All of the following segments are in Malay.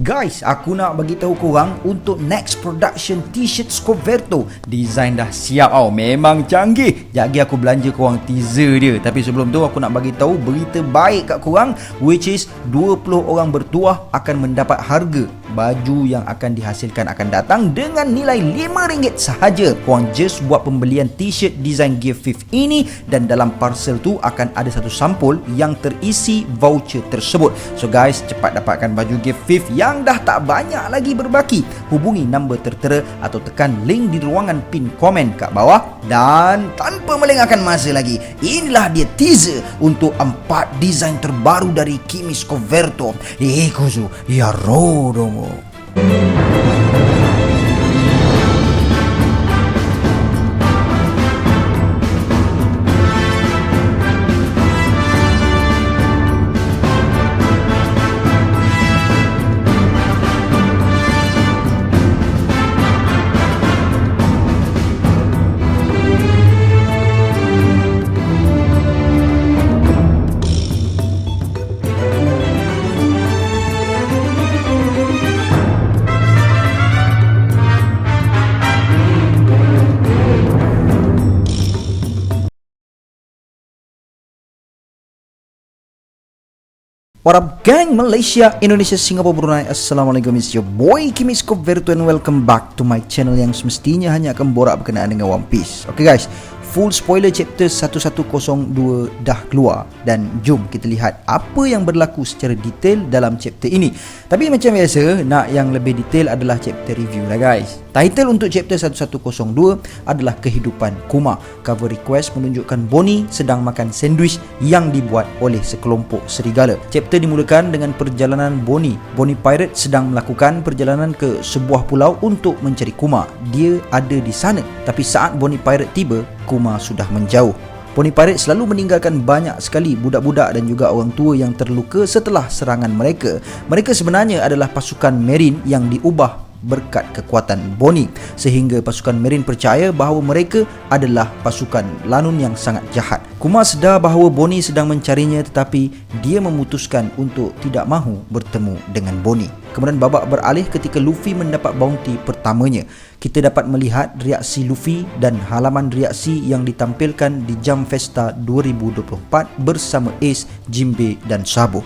Guys, aku nak bagi tahu korang untuk next production t-shirt Scoverto. Design dah siap tau. Memang canggih. Jap lagi aku belanja korang teaser dia. Tapi sebelum tu aku nak bagi tahu berita baik kat korang, which is 20 orang bertuah akan mendapat harga baju yang akan dihasilkan akan datang dengan nilai RM5 sahaja. Korang just buat pembelian t-shirt design gift 5 ini dan dalam parcel tu akan ada satu sampul yang terisi voucher tersebut. So guys, cepat dapatkan baju gift 5 yang dah tak banyak lagi berbaki. Hubungi nombor tertera atau tekan link di ruangan pin komen kat bawah. Dan tanpa melengahkan masa lagi, inilah dia teaser untuk 4 desain terbaru dari Kimi Scoverto. Ikuzu ya rodomo. What up gang, Malaysia, Indonesia, Singapura, Brunei. Assalamualaikum, it's your boy Kimi Scoverto and welcome back to my channel yang semestinya hanya akan borak berkenaan dengan One Piece. Okay guys, full spoiler chapter 1102 dah keluar dan jom kita lihat apa yang berlaku secara detail dalam chapter ini. Tapi macam biasa, nak yang lebih detail adalah chapter review lah guys. Title untuk chapter 1102 adalah Kehidupan Kuma. Cover request menunjukkan Bonnie sedang makan sandwich yang dibuat oleh sekelompok serigala. Chapter dimulakan dengan perjalanan Bonnie. Bonnie Pirate sedang melakukan perjalanan ke sebuah pulau untuk mencari Kuma. Dia ada di sana, tapi saat Bonnie Pirate tiba, Kuma sudah menjauh. Bonnie Pirate selalu meninggalkan banyak sekali budak-budak dan juga orang tua yang terluka setelah serangan mereka. Mereka sebenarnya adalah pasukan Marine yang diubah berkat kekuatan Bonnie, sehingga pasukan Marine percaya bahawa mereka adalah pasukan Lanun yang sangat jahat. Kuma sedar bahawa Bonnie sedang mencarinya, tetapi dia memutuskan untuk tidak mahu bertemu dengan Bonnie. Kemudian babak beralih ketika Luffy mendapat bounty pertamanya. Kita dapat melihat reaksi Luffy dan halaman reaksi yang ditampilkan di Jam Festa 2024 bersama Ace, Jinbe dan Sabo.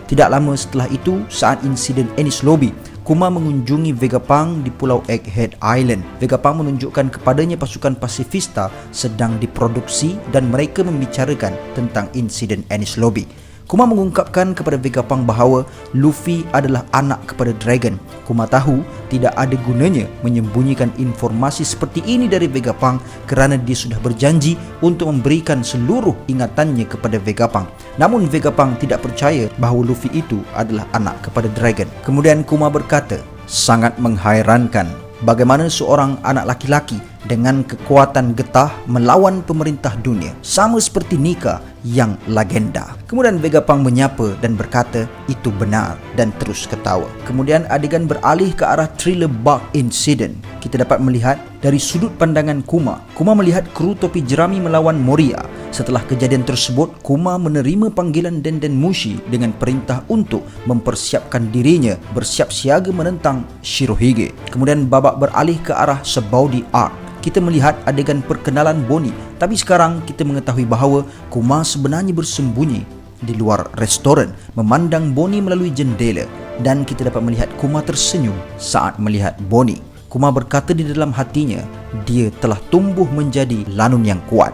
Tidak lama setelah itu, saat insiden Enies Lobby, Kuma mengunjungi Vegapunk di Pulau Egghead Island. Vegapunk menunjukkan kepadanya pasukan pasifista sedang diproduksi dan mereka membicarakan tentang insiden Enies Lobby. Kuma mengungkapkan kepada Vegapunk bahawa Luffy adalah anak kepada Dragon. Kuma tahu tidak ada gunanya menyembunyikan informasi seperti ini dari Vegapunk kerana dia sudah berjanji untuk memberikan seluruh ingatannya kepada Vegapunk. Namun Vegapunk tidak percaya bahawa Luffy itu adalah anak kepada Dragon. Kemudian Kuma berkata, sangat menghairankan bagaimana seorang anak laki-laki dengan kekuatan getah melawan pemerintah dunia, sama seperti Nika yang legenda. Kemudian Vegapunk menyapa dan berkata itu benar dan terus ketawa. Kemudian adegan beralih ke arah Thriller Bark Incident. Kita dapat melihat dari sudut pandangan Kuma. Kuma melihat kru topi jerami melawan Moria. Setelah kejadian tersebut, Kuma menerima panggilan Denden Mushi dengan perintah untuk mempersiapkan dirinya bersiap siaga menentang Shirohige. Kemudian babak beralih ke arah Sabaody Arc. Kita melihat adegan perkenalan Bonnie, tapi sekarang kita mengetahui bahawa Kuma sebenarnya bersembunyi di luar restoran memandang Bonnie melalui jendela, dan kita dapat melihat Kuma tersenyum saat melihat Bonnie. Kuma berkata di dalam hatinya, dia telah tumbuh menjadi Lanun yang kuat.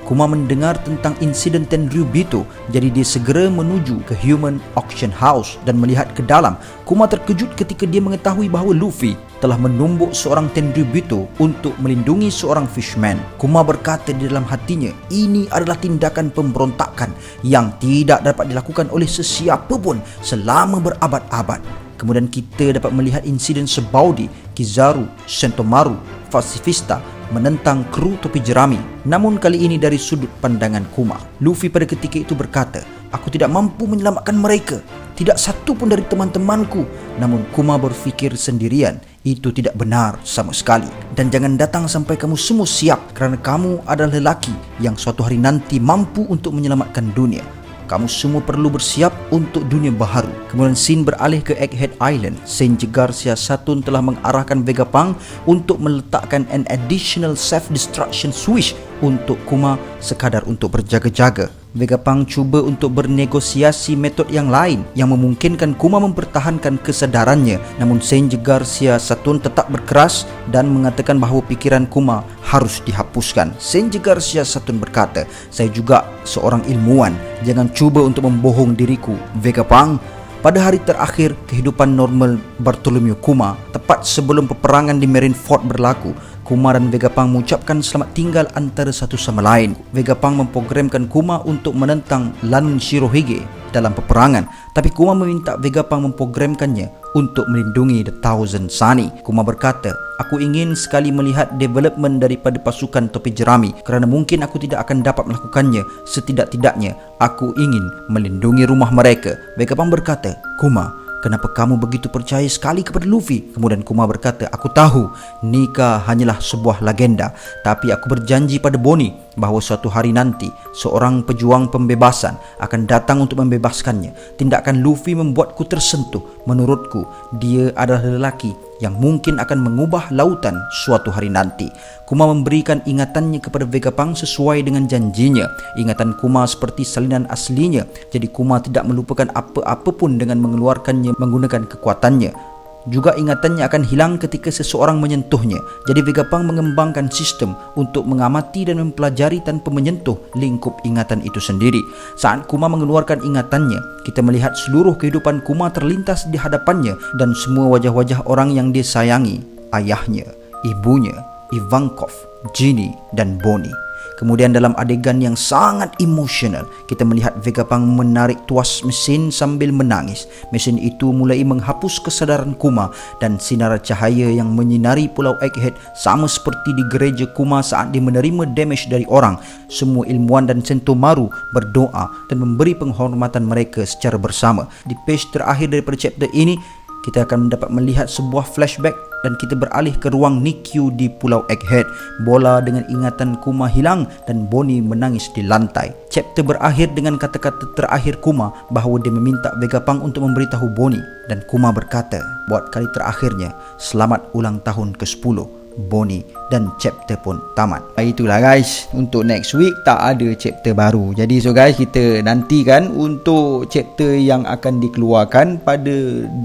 Kuma mendengar tentang insiden Tenryubito, jadi dia segera menuju ke Human Auction House dan melihat ke dalam. Kuma terkejut ketika dia mengetahui bahawa Luffy telah menumbuk seorang Tenryubito untuk melindungi seorang fishman. Kuma berkata di dalam hatinya, ini adalah tindakan pemberontakan yang tidak dapat dilakukan oleh sesiapa pun selama berabad-abad. Kemudian kita dapat melihat insiden Sabaody, Kizaru, Sentomaru, Pacifista menentang kru topi jerami. Namun kali ini dari sudut pandangan Kuma. Luffy pada ketika itu berkata, aku tidak mampu menyelamatkan mereka, tidak satu pun dari teman-temanku. Namun Kuma berfikir sendirian, itu tidak benar sama sekali. Dan jangan datang sampai kamu semua siap, kerana kamu adalah lelaki yang suatu hari nanti mampu untuk menyelamatkan dunia. kamu semua perlu bersiap untuk dunia baharu. Kemudian scene beralih ke Egghead Island. Senja Garcia Saturn telah mengarahkan Vegapunk untuk meletakkan an additional self-destruction switch untuk Kuma sekadar untuk berjaga-jaga. Vegapunk cuba untuk bernegosiasi metod yang lain yang memungkinkan Kuma mempertahankan kesadarannya, namun Senja Garcia Saturn tetap berkeras dan mengatakan bahawa pikiran Kuma harus dihapuskan. Senja Garcia Saturn berkata, "Saya juga seorang ilmuwan, jangan cuba untuk membohong diriku, Vegapunk." Pada hari terakhir kehidupan normal Bartholomew Kuma, tepat sebelum peperangan di Marineford berlaku, Kuma dan Vegapunk mengucapkan selamat tinggal antara satu sama lain. Vegapunk memprogramkan Kuma untuk menentang Lanun Shirohige dalam peperangan, tapi Kuma meminta Vegapunk memprogramkannya untuk melindungi The Thousand Sunny. Kuma berkata, "Aku ingin sekali melihat development daripada pasukan topi jerami kerana mungkin aku tidak akan dapat melakukannya. Setidak-tidaknya aku ingin melindungi rumah mereka." Vegapunk berkata, "Kuma, kenapa kamu begitu percaya sekali kepada Luffy?" Kemudian Kuma berkata, "Aku tahu Nika hanyalah sebuah legenda, tapi aku berjanji pada Bonnie bahawa suatu hari nanti seorang pejuang pembebasan akan datang untuk membebaskannya. Tindakan Luffy membuatku tersentuh. Menurutku, dia adalah lelaki yang mungkin akan mengubah lautan suatu hari nanti." Kuma memberikan ingatannya kepada Vegapunk sesuai dengan janjinya. Ingatan Kuma seperti salinan aslinya, jadi Kuma tidak melupakan apa-apa pun dengan mengeluarkannya menggunakan kekuatannya. Juga ingatannya akan hilang ketika seseorang menyentuhnya. Jadi Vegapunk mengembangkan sistem untuk mengamati dan mempelajari tanpa menyentuh lingkup ingatan itu sendiri. Saat Kuma mengeluarkan ingatannya, kita melihat seluruh kehidupan Kuma terlintas di hadapannya dan semua wajah-wajah orang yang dia sayangi, ayahnya, ibunya, Ivankov, Ginny dan Bonnie. Kemudian dalam adegan yang sangat emosional, kita melihat Vegapunk menarik tuas mesin sambil menangis. Mesin itu mulai menghapus kesadaran Kuma dan sinar cahaya yang menyinari Pulau Egghead sama seperti di gereja Kuma saat dia menerima damage dari orang. Semua ilmuwan dan Sentomaru berdoa dan memberi penghormatan mereka secara bersama. Di page terakhir daripada chapter ini, kita akan dapat melihat sebuah flashback dan kita beralih ke ruang Nikyu di Pulau Egghead. Bola dengan ingatan Kuma hilang dan Bonnie menangis di lantai. Chapter berakhir dengan kata-kata terakhir Kuma bahawa dia meminta Vegapunk untuk memberitahu Bonnie, dan Kuma berkata buat kali terakhirnya, "Selamat ulang tahun ke-10 Bonnie," dan chapter pun tamat. Itulah guys, untuk next week tak ada chapter baru. Jadi so guys, kita nantikan untuk chapter yang akan dikeluarkan pada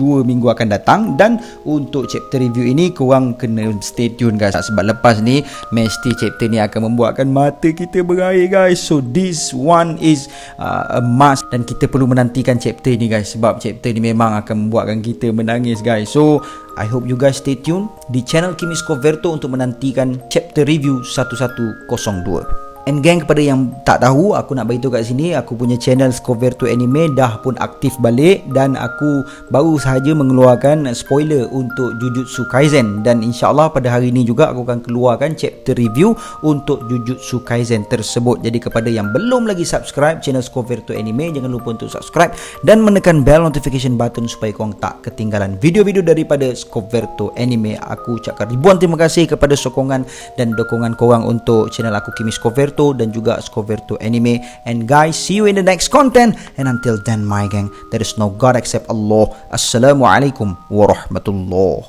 2 minggu akan datang. Dan untuk chapter review ini korang kena stay tune guys, sebab lepas ni mesti chapter ni akan membuatkan mata kita berair guys. So this one is a must dan kita perlu menantikan chapter ni guys, sebab chapter ni memang akan membuatkan kita menangis guys. So I hope you guys stay tune di channel Kimisco Verto untuk menantikan chapter review 1102. And gang, kepada yang tak tahu, aku nak beritahu kat sini, aku punya channel Scoverto Anime dah pun aktif balik dan aku baru sahaja mengeluarkan spoiler untuk Jujutsu Kaisen, dan insyaAllah pada hari ini juga aku akan keluarkan chapter review untuk Jujutsu Kaisen tersebut. Jadi kepada yang belum lagi subscribe channel Scoverto Anime, jangan lupa untuk subscribe dan menekan bell notification button supaya korang tak ketinggalan video-video daripada Scoverto Anime. Aku ucapkan ribuan terima kasih kepada sokongan dan dukungan korang untuk channel aku Kimi Scoverto dan juga Scoverto Anime. And guys, see you in the next content, and until then my gang, there is no God except Allah. Assalamualaikum warahmatullahi